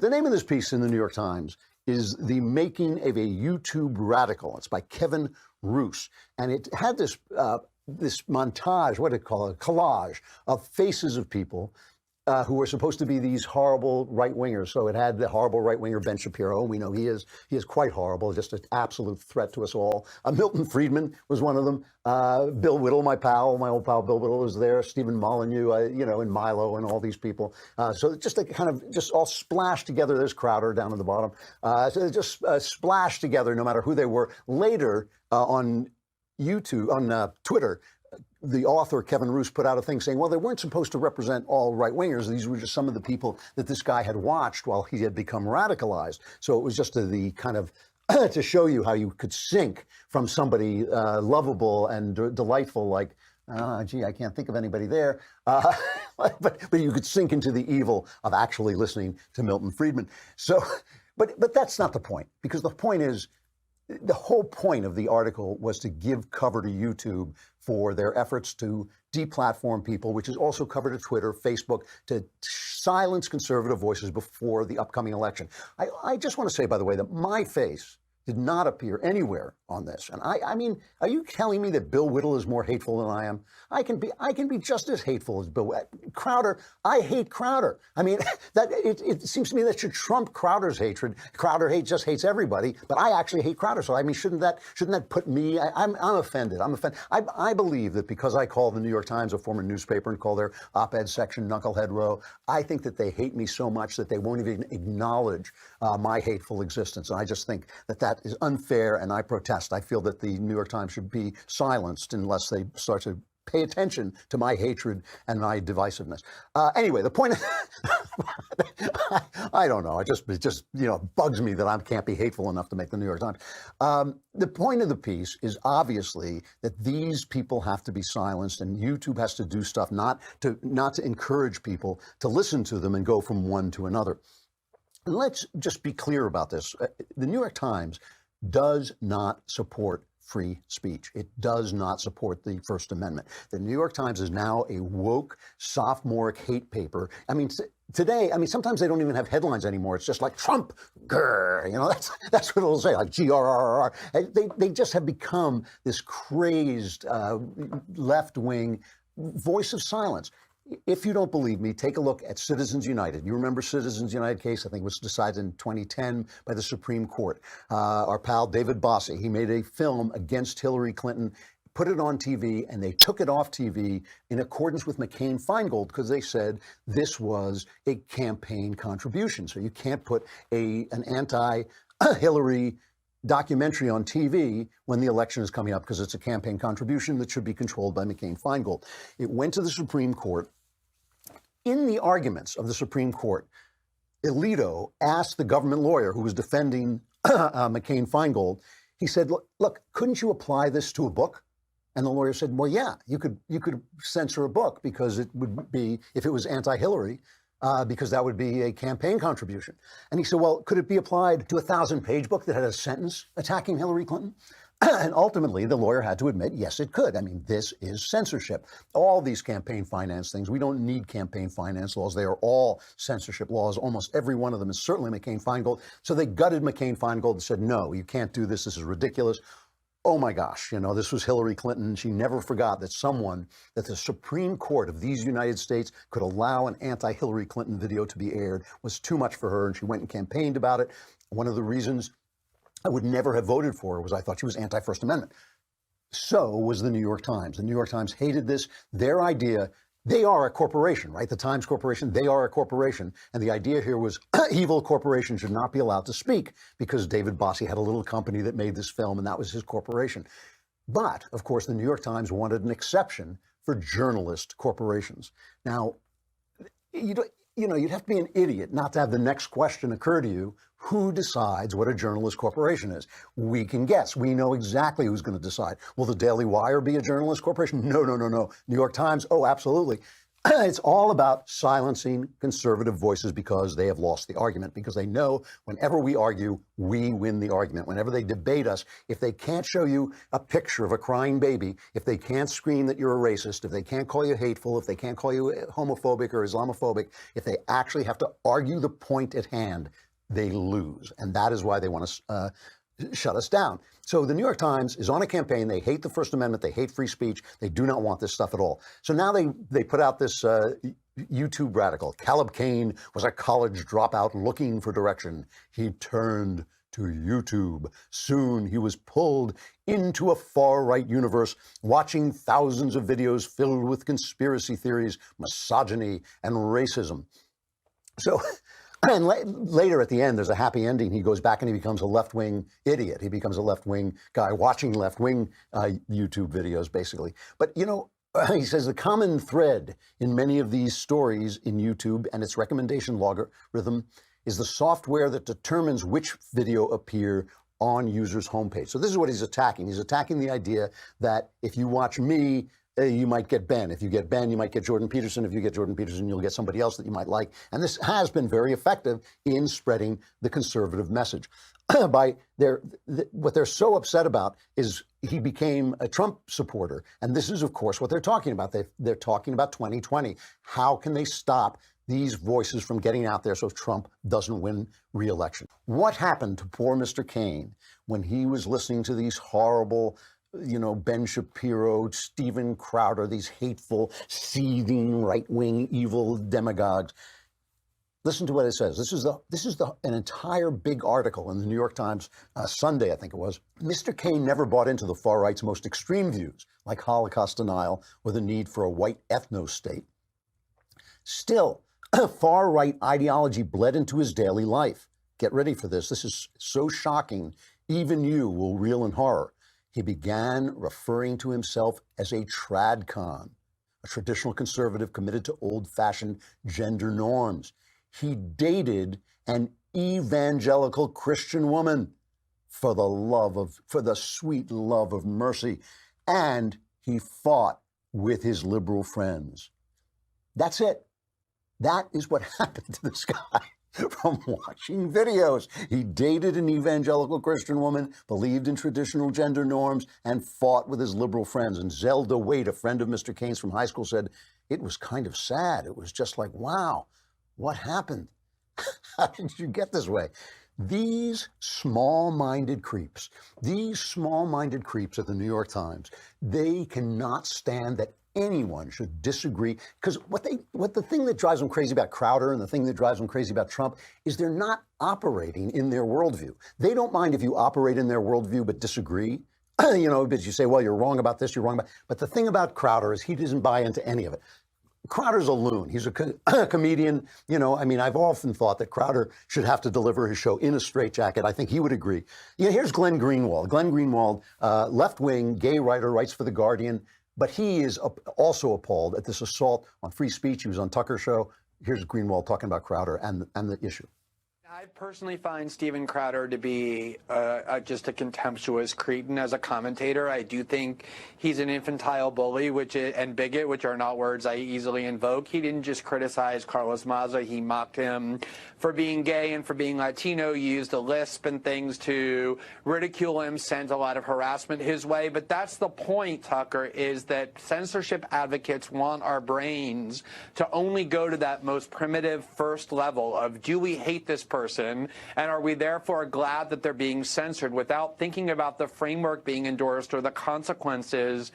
the name of this piece in the New York Times is The Making of a YouTube Radical. It's by Kevin Roose. And it had this montage, what do you call it, collage of faces of people who were supposed to be these horrible right-wingers. So it had the horrible right-winger Ben Shapiro. We know he is quite horrible, just an absolute threat to us all. Milton Friedman was one of them. Bill Whittle, my old pal Bill Whittle was there. Stephen Molyneux, and Milo and all these people. So just like kind of just all splashed together. There's Crowder down at the bottom. So just splashed together, no matter who they were. Later on YouTube, on Twitter, the author, Kevin Roose, put out a thing saying, well, they weren't supposed to represent all right-wingers. These were just some of the people that this guy had watched while he had become radicalized. So it was just the kind of to show you how you could sink from somebody lovable and delightful like, gee, I can't think of anybody there. But you could sink into the evil of actually listening to Milton Friedman. So, but that's not the point, because the point is, the whole point of the article was to give cover to YouTube for their efforts to deplatform people, which is also cover to Twitter, Facebook, to silence conservative voices before the upcoming election. I just want to say, by the way, that my face did not appear anywhere on this. And I mean, are you telling me that Bill Whittle is more hateful than I am? I can be just as hateful as Bill Crowder. I hate Crowder. I mean, that it seems to me that should trump Crowder's hatred. Crowder just hates everybody, but I actually hate Crowder. So I mean, shouldn't that put me? I'm offended. I'm offended. I believe that because I call the New York Times a former newspaper and call their op-ed section Knucklehead Row, I think that they hate me so much that they won't even acknowledge my hateful existence. And I just think that is unfair, and I protest. I feel that the New York Times should be silenced unless they start to pay attention to my hatred and my divisiveness. Anyway, the point, I don't know. It just bugs me that I can't be hateful enough to make the New York Times. The point of the piece is obviously that these people have to be silenced, and YouTube has to do stuff not to encourage people to listen to them and go from one to another. And let's just be clear about this. The New York Times does not support free speech. It does not support the First Amendment. The New York Times is now a woke, sophomoric hate paper. I mean, today, sometimes they don't even have headlines anymore. It's just like Trump, grrr, that's what it'll say, like GRRR. They just have become this crazed left-wing voice of silence. If you don't believe me, take a look at Citizens United. You remember Citizens United case? I think it was decided in 2010 by the Supreme Court. Our pal David Bossie, he made a film against Hillary Clinton, put it on TV, and they took it off TV in accordance with McCain-Feingold because they said this was a campaign contribution. So you can't put an anti-Hillary documentary on TV when the election is coming up because it's a campaign contribution that should be controlled by McCain-Feingold. It went to the Supreme Court. In the arguments of the Supreme Court, Alito asked the government lawyer who was defending McCain-Feingold, he said, look, couldn't you apply this to a book? And the lawyer said, well, yeah, you could censor a book because it would be, if it was anti-Hillary, because that would be a campaign contribution. And he said, well, could it be applied to a 1,000-page book that had a sentence attacking Hillary Clinton? And ultimately, the lawyer had to admit, yes, it could. I mean, this is censorship. All these campaign finance things, we don't need campaign finance laws. They are all censorship laws. Almost every one of them is certainly McCain-Feingold. So they gutted McCain-Feingold and said, no, you can't do this. This is ridiculous. Oh my gosh, this was Hillary Clinton. She never forgot that the Supreme Court of these United States could allow an anti-Hillary Clinton video to be aired was too much for her, and she went and campaigned about it. One of the reasons I would never have voted for her was I thought she was anti-First Amendment. So was the New York Times. The New York Times hated this. Their idea, they are a corporation, right? The Times Corporation, they are a corporation. And the idea here was evil corporations should not be allowed to speak because David Bossie had a little company that made this film and that was his corporation. But, of course, the New York Times wanted an exception for journalist corporations. Now, you'd have to be an idiot not to have the next question occur to you. Who decides what a journalist corporation is? We can guess. We know exactly who's going to decide. Will the Daily Wire be a journalist corporation? No. New York Times? Oh, absolutely. It's all about silencing conservative voices because they have lost the argument, because they know whenever we argue, we win the argument. Whenever they debate us, if they can't show you a picture of a crying baby, if they can't scream that you're a racist, if they can't call you hateful, if they can't call you homophobic or Islamophobic, if they actually have to argue the point at hand, they lose. And that is why they want to shut us down. So the New York Times is on a campaign. They hate the First Amendment. They hate free speech. They do not want this stuff at all. So now they put out this YouTube radical. Caleb Cain was a college dropout looking for direction. He turned to YouTube. Soon he was pulled into a far-right universe, watching thousands of videos filled with conspiracy theories, misogyny, and racism. So... And later at the end, there's a happy ending. He goes back and he becomes a left-wing idiot. He becomes a left-wing guy watching left-wing YouTube videos, basically. But, you know, he says the common thread in many of these stories in YouTube and its recommendation logarithm is the software that determines which video appear on users' homepage. So this is what he's attacking. He's attacking the idea that if you watch me, you might get Ben. If you get Ben, you might get Jordan Peterson. If you get Jordan Peterson, you'll get somebody else that you might like. And this has been very effective in spreading the conservative message. What they're so upset about is he became a Trump supporter. And this is, of course, what they're talking about. They're talking about 2020. How can they stop these voices from getting out there so Trump doesn't win re-election? What happened to poor Mr. Cain when he was listening to these horrible, you know, Ben Shapiro, Steven Crowder, these hateful, seething, right-wing, evil demagogues? Listen to what it says. This is an entire big article in the New York Times Sunday, I think it was. Mr. Cain never bought into the far right's most extreme views, like Holocaust denial or the need for a white ethno-state. Still, far-right ideology bled into his daily life. Get ready for this. This is so shocking, even you will reel in horror. He began referring to himself as a tradcon, a traditional conservative committed to old-fashioned gender norms. He dated an evangelical Christian woman for the sweet love of mercy, and he fought with his liberal friends. That's it. That is what happened to this guy. From watching videos. He dated an evangelical Christian woman, believed in traditional gender norms, and fought with his liberal friends. And Zelda Wade, a friend of Mr. Cain's from high school, said, it was kind of sad. It was just like, wow, what happened? How did you get this way? These small-minded creeps at the New York Times, they cannot stand that anyone should disagree, because what the thing that drives them crazy about Crowder and the thing that drives them crazy about Trump is they're not operating in their worldview. They don't mind if you operate in their worldview but disagree. You know, but you say, well, you're wrong about this, you're wrong about. But the thing about Crowder is he doesn't buy into any of it. Crowder's a loon. He's a comedian. You know, I mean, I've often thought that Crowder should have to deliver his show in a straitjacket. I think he would agree. Yeah, here's Glenn Greenwald. Glenn Greenwald, left-wing, gay writer, writes for The Guardian. But he is also appalled at this assault on free speech. He was on Tucker's show. Here's Greenwald talking about Crowder and the issue. I personally find Steven Crowder to be just a contemptuous cretin as a commentator. I do think he's an infantile bully and bigot, which are not words I easily invoke. He didn't just criticize Carlos Maza. He mocked him for being gay and for being Latino, used a lisp and things to ridicule him, sent a lot of harassment his way. But that's the point, Tucker, is that censorship advocates want our brains to only go to that most primitive first level of, do we hate this person? And are we therefore glad that they're being censored without thinking about the framework being endorsed or the consequences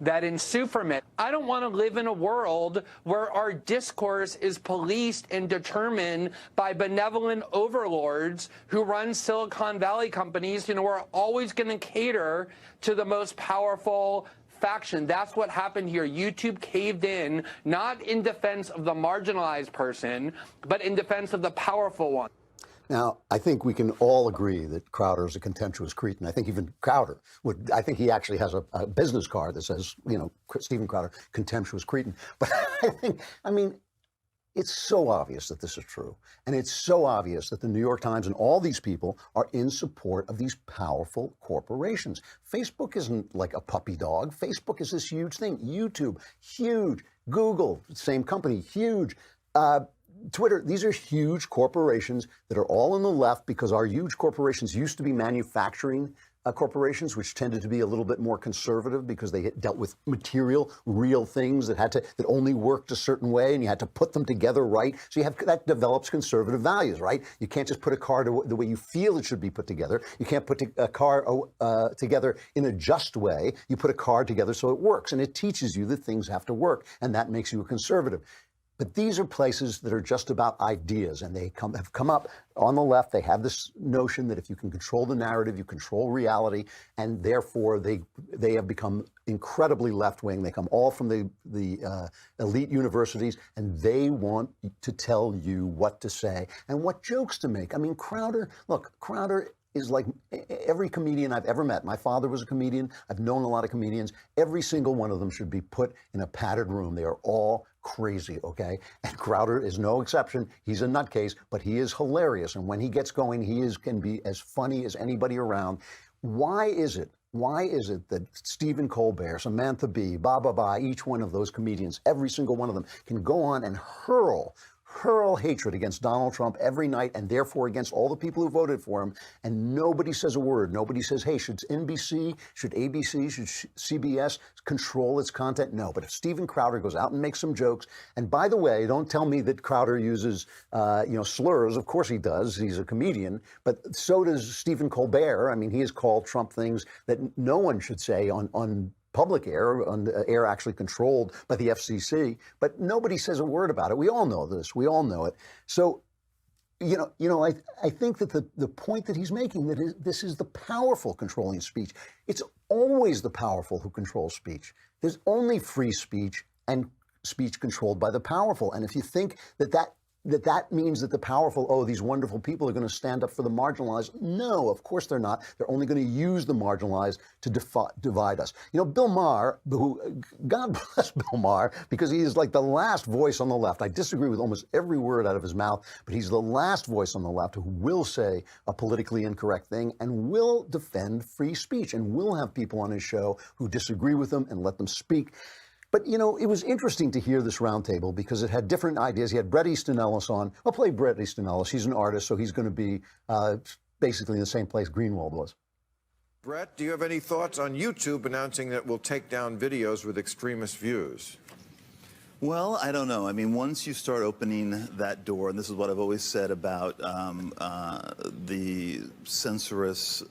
that ensue from it? I don't want to live in a world where our discourse is policed and determined by benevolent overlords who run Silicon Valley companies, you know, are always going to cater to the most powerful faction. That's what happened here. YouTube caved in, not in defense of the marginalized person, but in defense of the powerful one. Now, I think we can all agree that Crowder is a contemptuous cretin. I think even Crowder would, I think he actually has a business card that says, you know, Steven Crowder, contemptuous cretin. But I mean, it's so obvious that this is true. And it's so obvious that the New York Times and all these people are in support of these powerful corporations. Facebook isn't like a puppy dog. Facebook is this huge thing. YouTube, huge. Google, same company, huge. Twitter, these are huge corporations that are all on the left because our huge corporations used to be manufacturing corporations, which tended to be a little bit more conservative because they dealt with material, real things that only worked a certain way, and you had to put them together right. So that develops conservative values, right? You can't just put a car the way you feel it should be put together. You can't put a car together in a just way. You put a car together so it works, and it teaches you that things have to work, and that makes you a conservative. But these are places that are just about ideas, and they have come up on the left. They have this notion that if you can control the narrative, you control reality, and therefore they have become incredibly left-wing. They come all from the elite universities, and they want to tell you what to say and what jokes to make. I mean, Crowder is like every comedian I've ever met. My father was a comedian. I've known a lot of comedians. Every single one of them should be put in a padded room. They are all crazy, okay? And Crowder is no exception. He's a nutcase, but he is hilarious. And when he gets going, can be as funny as anybody around. Why is it that Stephen Colbert, Samantha Bee, each one of those comedians, every single one of them can go on and hurl hatred against Donald Trump every night, and therefore against all the people who voted for him, and nobody says a word. Nobody says, hey, should NBC, should ABC, should CBS control its content? No. But if Stephen Crowder goes out and makes some jokes, and by the way, don't tell me that Crowder uses slurs. Of course he does. He's a comedian. But so does Stephen Colbert. I mean, he has called Trump things that no one should say on public air, on the air actually controlled by the FCC, but nobody says a word about it. We all know this. We all know it. So, I think that the point that he's making, that this is the powerful controlling speech. It's always the powerful who control speech. There's only free speech and speech controlled by the powerful. And if you think that means that the powerful, these wonderful people are going to stand up for the marginalized. No, of course they're not. They're only going to use the marginalized to divide us. Bill Maher, God bless Bill Maher, because he is like the last voice on the left. I disagree with almost every word out of his mouth, but he's the last voice on the left who will say a politically incorrect thing and will defend free speech and will have people on his show who disagree with him and let them speak. But, it was interesting to hear this roundtable because it had different ideas. He had Bret Easton Ellis on. I'll play Bret Easton Ellis. He's an artist, so he's going to be basically in the same place Greenwald was. Bret, do you have any thoughts on YouTube announcing that it will take down videos with extremist views? Well, I don't know. I mean, once you start opening that door, and this is what I've always said about the censorious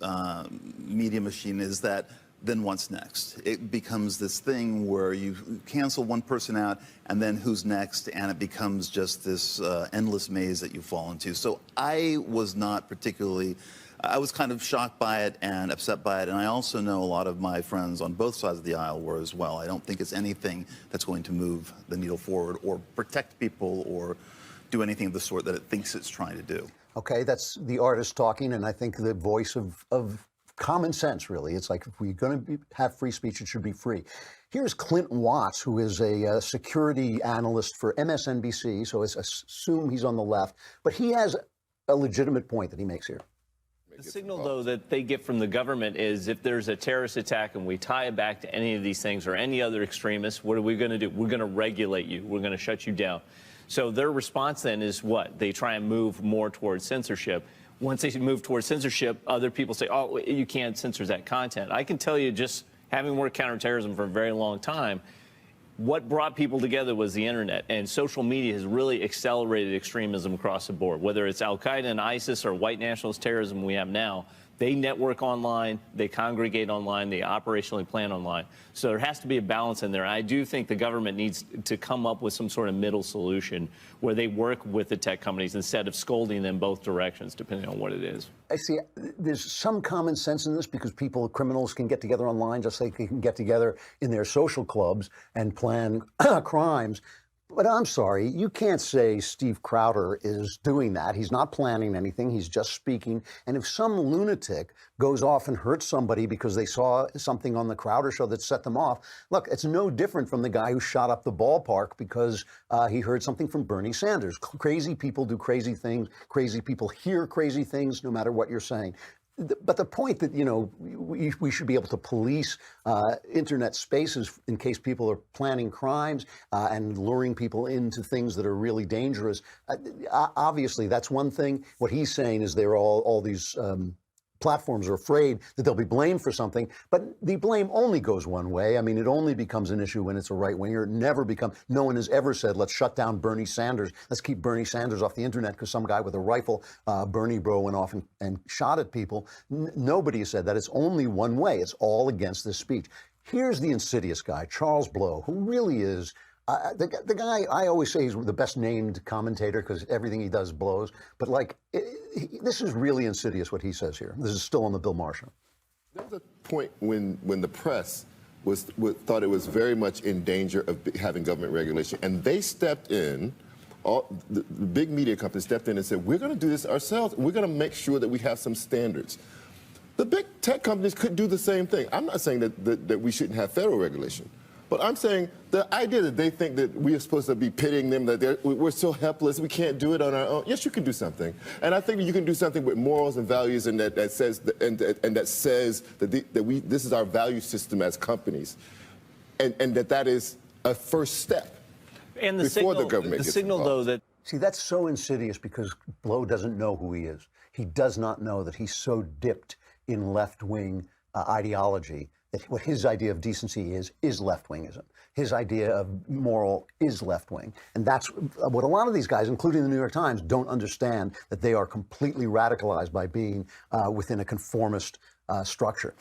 media machine, is that then what's next? It becomes this thing where you cancel one person out, and then who's next? And it becomes just this endless maze that you fall into. So I was not particularly, I was kind of shocked by it and upset by it. And I also know a lot of my friends on both sides of the aisle were as well. I don't think it's anything that's going to move the needle forward or protect people or do anything of the sort that it thinks it's trying to do. Okay, that's the artist talking, and I think the voice of common sense, really. It's like, if we're going to have free speech, it should be free. Here's Clinton Watts, who is a security analyst for MSNBC, so let's assume he's on the left, but he has a legitimate point that he makes here. The signal, though, that they get from the government is if there's a terrorist attack and we tie it back to any of these things or any other extremists, what are we going to do? We're going to regulate you. We're going to shut you down. So their response then is what? They try and move more towards censorship. Once they move towards censorship, other people say, oh, you can't censor that content. I can tell you, just having worked counterterrorism for a very long time, what brought people together was the internet, and social media has really accelerated extremism across the board, whether it's Al-Qaeda and ISIS or white nationalist terrorism we have now. They network online, they congregate online, they operationally plan online. So there has to be a balance in there. I do think the government needs to come up with some sort of middle solution where they work with the tech companies instead of scolding them both directions, depending on what it is. I see. There's some common sense in this because criminals can get together online just like they can get together in their social clubs and plan crimes. But I'm sorry, you can't say Steve Crowder is doing that. He's not planning anything. He's just speaking. And if some lunatic goes off and hurts somebody because they saw something on the Crowder show that set them off, look, it's no different from the guy who shot up the ballpark because he heard something from Bernie Sanders. Crazy people do crazy things. Crazy people hear crazy things, no matter what you're saying. But the point that, we should be able to police internet spaces in case people are planning crimes and luring people into things that are really dangerous. Obviously, that's one thing. What he's saying is they're all these platforms are afraid that they'll be blamed for something, but the blame only goes one way. I mean, it only becomes an issue when it's a right-winger. It never no one has ever said, let's shut down Bernie Sanders. Let's keep Bernie Sanders off the internet because some guy with a rifle, Bernie bro, went off and shot at people. Nobody has said that. It's only one way. It's all against this speech. Here's the insidious guy, Charles Blow, who really is the guy. I always say he's the best named commentator because everything he does blows. But this is really insidious what he says here. This is still on the Bill Maher show. There was a point when the press thought it was very much in danger of having government regulation, and they stepped in. All the big media companies stepped in and said, "We're going to do this ourselves. We're going to make sure that we have some standards." The big tech companies could do the same thing. I'm not saying that we shouldn't have federal regulation. But I'm saying the idea that they think that we are supposed to be pitting them, that we're so helpless, we can't do it on our own. Yes, you can do something. And I think you can do something with morals and values and that says that this is our value system as companies. And that is a first step and before the government gets signal, involved. though, that... See, that's so insidious because Blow doesn't know who he is. He does not know that he's so dipped in left-wing ideology that what his idea of decency is left-wingism. His idea of moral is left-wing. And that's what a lot of these guys, including the New York Times, don't understand, that they are completely radicalized by being within a conformist structure.